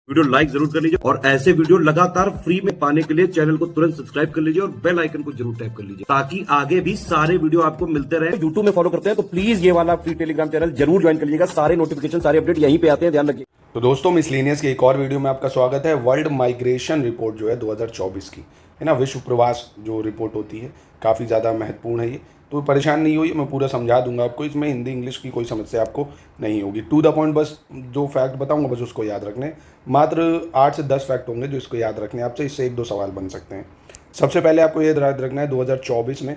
Video like जरूर कर लीजिए और ऐसे वीडियो लगातार फ्री में पाने के लिए चैनल को तुरंत सब्सक्राइब कर लीजिए और बेल आइकन को जरूर टैप कर लीजिए ताकि आगे भी सारे वीडियो आपको मिलते रहे। यूट्यूब में फॉलो करते हैं तो प्लीज ये वाला फ्री टेलीग्राम चैनल जरूर ज्वाइन कर लीजिएगा। सारे नोटिफिकेशन सारे अपडेट यहीं पे आते हैं, ध्यान रखिए। तो दोस्तों, मिसलेनियस की एक और वीडियो में आपका स्वागत है। वर्ल्ड माइग्रेशन रिपोर्ट जो है 2024 की है ना, विश्व प्रवास जो रिपोर्ट होती है काफ़ी ज़्यादा महत्वपूर्ण है ये। तो परेशान नहीं होइए, मैं पूरा समझा दूंगा आपको। इसमें हिंदी इंग्लिश की कोई समस्या आपको नहीं होगी। टू द पॉइंट, बस जो फैक्ट बताऊंगा बस उसको याद रखने। मात्र 8 से 10 फैक्ट होंगे जो इसको याद रखने आपसे। इससे 1-2 सवाल बन सकते हैं। सबसे पहले आपको ये याद रखना है 2024 में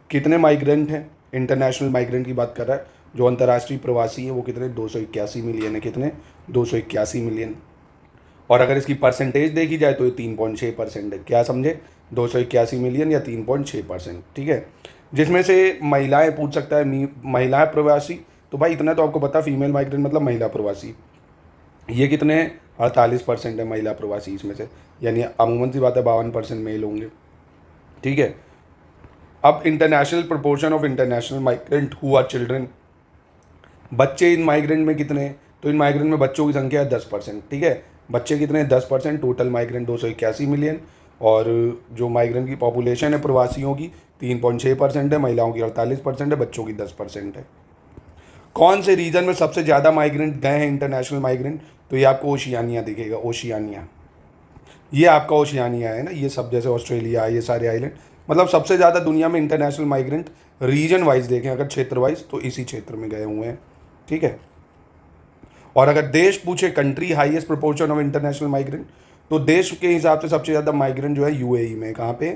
कितने माइग्रेंट हैं। इंटरनेशनल माइग्रेंट की बात कर रहा है। जो अंतर्राष्ट्रीय प्रवासी है वो कितने, 281 मिलियन है। कितने, 281 मिलियन। और अगर इसकी परसेंटेज देखी जाए तो ये 3.6% है। क्या समझे, 281 मिलियन या 3.6%, ठीक है। जिसमें से महिलाएं पूछ सकता है, महिलाएं प्रवासी, तो भाई इतना तो आपको पता, फीमेल माइग्रेंट मतलब महिला प्रवासी। ये कितने हैं, 48% है महिला प्रवासी इसमें से, यानी अमूमन सी बात है 52% मेल होंगे, ठीक है। अब international proportion of international migrant who are children, बच्चे इन माइग्रेंट में कितने हैं, तो इन माइग्रेंट में बच्चों की संख्या है 10%, ठीक है। बच्चे कितने हैं, 10%। Total migrant 281 million. और जो माइग्रेंट की पॉपुलेशन है प्रवासियों की 3.6% है, महिलाओं की 48% है, बच्चों की 10% है। कौन से रीजन में सबसे ज़्यादा माइग्रेंट गए हैं इंटरनेशनल माइग्रेंट, तो ये आपको ओशियानिया दिखेगा। ओशियानिया, ये आपका ओशियानिया है ना, ये सब जैसे ऑस्ट्रेलिया, ये सारे आइलैंड, मतलब सबसे ज़्यादा दुनिया में इंटरनेशनल माइग्रेंट रीजन वाइज देखें अगर, क्षेत्र वाइज, तो इसी क्षेत्र में गए हुए हैं, ठीक है। और अगर देश पूछे country highest proportion of international migrant, तो देश के हिसाब से सबसे ज़्यादा माइग्रेंट जो है यूएई में। कहाँ पे,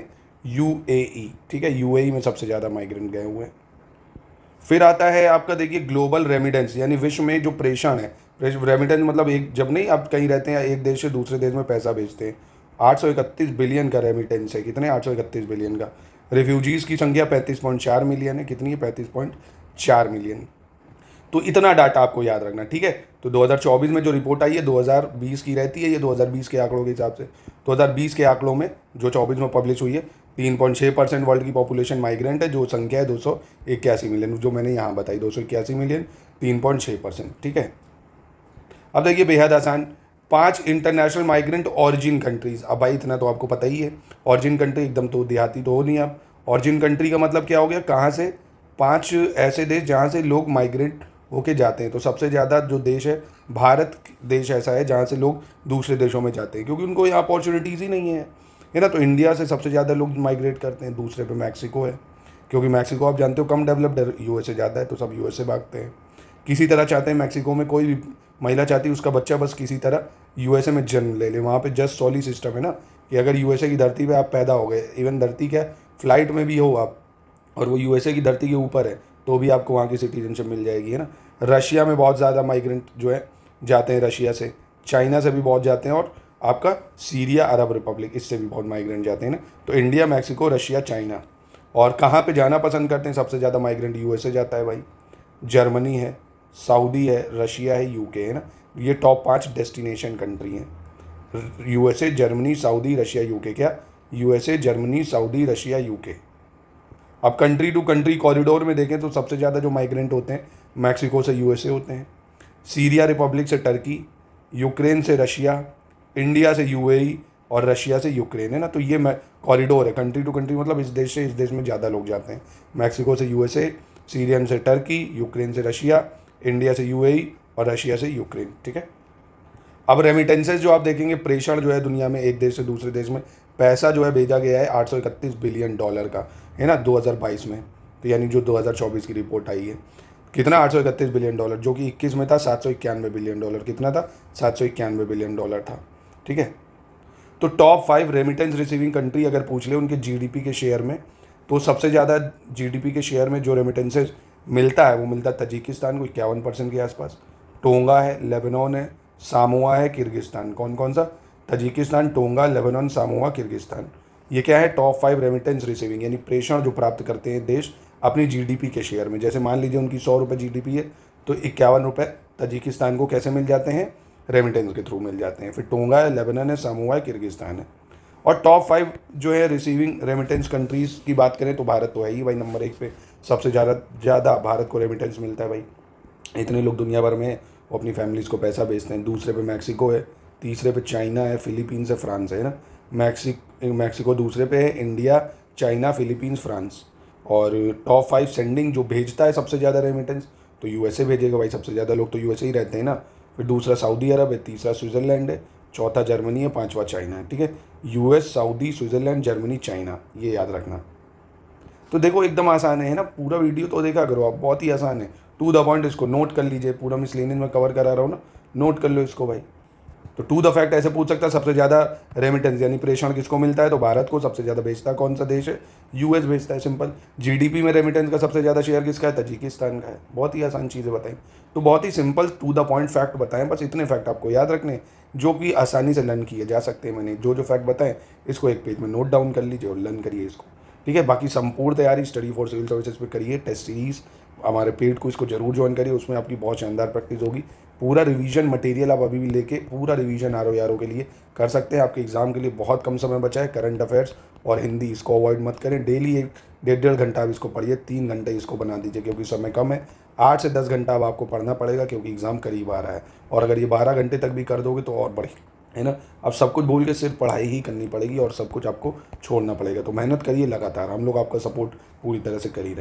यूएई, ठीक है। यूएई में सबसे ज़्यादा माइग्रेंट गए हुए हैं। फिर आता है आपका, देखिए, ग्लोबल रेमिडेंस, यानी विश्व में जो प्रेषण है। रेमिडेंस मतलब एक, जब नहीं आप कहीं रहते हैं एक देश से दूसरे देश में पैसा भेजते हैं, 831 बिलियन का रेमिटेंस है। कितने, 831 बिलियन का। रिफ्यूजीज़ की संख्या 35.4 मिलियन है। कितनी है, 35.4 मिलियन। तो इतना डाटा आपको याद रखना, ठीक है। तो 2024 में जो रिपोर्ट आई है 2020 की रहती है, ये 2020 के आंकड़ों के हिसाब से। 2020 के आंकड़ों में जो 24 में पब्लिश हुई है, 3.6% वर्ल्ड की पॉपुलेशन माइग्रेंट है, जो संख्या है 281 मिलियन, जो मैंने यहाँ बताई, 281 मिलियन, 3.6%, ठीक है। अब देखिए, बेहद आसान, 5 इंटरनेशनल माइग्रेंट ऑरिजिन कंट्रीज। अब भाई इतना तो आपको पता ही है, ऑरिजिन कंट्री एकदम तो देहाती तो हो नहीं आप। ऑरिजिन कंट्री का मतलब क्या हो गया, कहाँ से, 5 ऐसे देश जहाँ से लोग माइग्रेट होके जाते हैं। तो सबसे ज़्यादा जो देश है, भारत देश ऐसा है जहाँ से लोग दूसरे देशों में जाते हैं, क्योंकि उनको यहाँ अपॉर्चुनिटीज़ ही नहीं है ना। तो इंडिया से सबसे ज़्यादा लोग माइग्रेट करते हैं। दूसरे पे मैक्सिको है, क्योंकि मैक्सिको आप जानते हो कम डेवलप्ड है, यूएसए ज़्यादा है, तो सब यूएसए भागते हैं। किसी तरह चाहते हैं, मैक्सिको में कोई भी महिला चाहती है उसका बच्चा बस किसी तरह यूएसए में जन्म ले ले। वहाँ पे जस्ट सॉली सिस्टम है ना, कि अगर यूएसए की धरती पे आप पैदा हो गए, इवन धरती क्या, फ्लाइट में भी हो आप, और वो यूएसए की धरती के ऊपर है, तो भी आपको वहाँ की सिटीजनशिप मिल जाएगी, है ना। रशिया में बहुत ज़्यादा माइग्रेंट जो है जाते हैं, रशिया से, चाइना से भी बहुत जाते हैं, और आपका सीरिया अरब रिपब्लिक, इससे भी बहुत माइग्रेंट जाते हैं ना। तो इंडिया, मैक्सिको, रशिया, चाइना। और कहाँ पे जाना पसंद करते हैं सबसे ज़्यादा माइग्रेंट, यूएसए जाता है भाई, जर्मनी है, सऊदी है, रशिया है, यूके है ना। ये टॉप 5 डेस्टिनेशन कंट्री हैं। USA, Germany, Saudi, Russia, UK. क्या, USA, Germany, Saudi, Russia, UK. अब कंट्री टू कंट्री कॉरिडोर में देखें तो सबसे ज़्यादा जो माइग्रेंट होते हैं मैक्सिको से यूएसए होते हैं, सीरिया रिपब्लिक से टर्की, यूक्रेन से रशिया, इंडिया से यूएई, और रशिया से यूक्रेन, है ना। तो ये कॉरिडोर है, कंट्री टू कंट्री, मतलब इस देश से इस देश में ज़्यादा लोग जाते हैं। मैक्सिको से यूएसए, सीरियन से टर्की, यूक्रेन से रशिया, इंडिया से यूएई, और रशिया से यूक्रेन, ठीक है। अब रेमिटेंसेज जो आप देखेंगे, प्रेषण जो है दुनिया में एक देश से दूसरे देश में पैसा जो है भेजा गया है 831 बिलियन डॉलर का, है ना, 2022 में। तो यानी जो 2024 की रिपोर्ट आई है, कितना, 831 बिलियन डॉलर, जो कि 21 में था 791 बिलियन डॉलर। कितना था, 791 बिलियन डॉलर था, ठीक है। तो टॉप 5 रेमिटेंस रिसीविंग कंट्री अगर पूछ ले उनके जीडीपी के शेयर में, तो सबसे ज़्यादा जीडीपी के शेयर में जो रेमिटेंसेज मिलता है वो मिलता है तजिकिस्तान को 51% के आसपास, टोंगा है, लेबनान है, सामोआ है, किर्गिस्तान। कौन कौन सा, Tajikistan, tonga, Lebanon, Samoa, Kyrgyzstan. ये क्या है, टॉप 5 रेमिटेंस रिसीविंग, यानी प्रेषण जो प्राप्त करते हैं देश अपनी जीडीपी के शेयर में। जैसे मान लीजिए उनकी 100 रुपये जीडीपी है, तो 51 रुपये तजिकिस्तान को कैसे मिल जाते हैं, रेमिटेंस के थ्रू मिल जाते हैं। फिर टोंगा है, लेबनान है, सामोआ है, किर्गिस्तान है। और टॉप 5 जो है रिसीविंग रेमिटेंस कंट्रीज़ की बात करें तो भारत तो है ही भाई, नंबर 1 पे। सबसे ज़्यादा भारत को रेमिटेंस मिलता है भाई, इतने लोग दुनिया भर में वो अपनी फैमिलीज़ को पैसा भेजते हैं। दूसरे पे मैक्सिको है, तीसरे पे चाइना है, फिलीपींस है, फ्रांस है ना। मैक्सिको दूसरे पे है, इंडिया, चाइना, फिलीपींस, फ्रांस। और टॉप 5 सेंडिंग जो भेजता है सबसे ज़्यादा रेमिटेंस तो यूएसए भेजेगा भाई, सबसे ज़्यादा लोग तो यूएसए ही रहते हैं ना। फिर दूसरा सऊदी अरब है, तीसरा स्विट्ज़रलैंड है, चौथा जर्मनी है, पांचवा चाइना है। ठीक है, US, Saudi, Switzerland, Germany, China, ये याद रखना। तो देखो एकदम आसान है ना, पूरा वीडियो तो देखा करो आप, बहुत ही आसान है, टू द पॉइंट। इसको नोट कर लीजिए, पूरा मिसलेनियस में कवर करा रहा हूँ ना, नोट कर लो इसको भाई। तो टू द फैक्ट ऐसे पूछ सकता है, सबसे ज़्यादा रेमिटेंस यानी प्रेषण किसको मिलता है, तो भारत को। सबसे ज़्यादा भेजता कौन सा देश है, यूएस भेजता है, सिंपल। जीडीपी में रेमिटेंस का सबसे ज़्यादा शेयर किसका है, तजिकिस्तान का है। बहुत ही आसान चीज़ें बताई, तो बहुत ही simple to the point fact बताएं, बस इतने फैक्ट आपको याद रखने जो कि आसानी से लर्न किए जा सकते हैं। मैंने जो जो फैक्ट बताएं इसको एक पेज में नोट डाउन कर लीजिए और लर्न करिए इसको। ठीक है, बाकी संपूर्ण तैयारी स्टडी फॉर सिविल सर्विसेज पे करिए, टेस्ट सीरीज हमारे पेड को इसको जरूर ज्वाइन करिए, उसमें आपकी बहुत शानदार प्रैक्टिस होगी। पूरा रिवीजन मटेरियल आप अभी भी लेके पूरा रिवीजन आर के लिए कर सकते हैं। आपके एग्जाम के लिए बहुत कम समय बचा है। करंट अफेयर्स और हिंदी इसको अवॉइड मत करें, डेली 1-1.5 घंटा आप इसको पढ़िए, 3 घंटे इसको बना दीजिए क्योंकि समय कम है। 8 से 10 घंटा अब आपको पढ़ना पड़ेगा क्योंकि एग्ज़ाम करीब आ रहा है। और अगर ये 12 घंटे तक भी कर दोगे तो और बढ़िया है ना। अब सब कुछ भूल के सिर्फ पढ़ाई ही करनी पड़ेगी और सब कुछ आपको छोड़ना पड़ेगा। तो मेहनत करिए लगातार, हम लोग आपका सपोर्ट पूरी तरह से कर ही रहे हैं।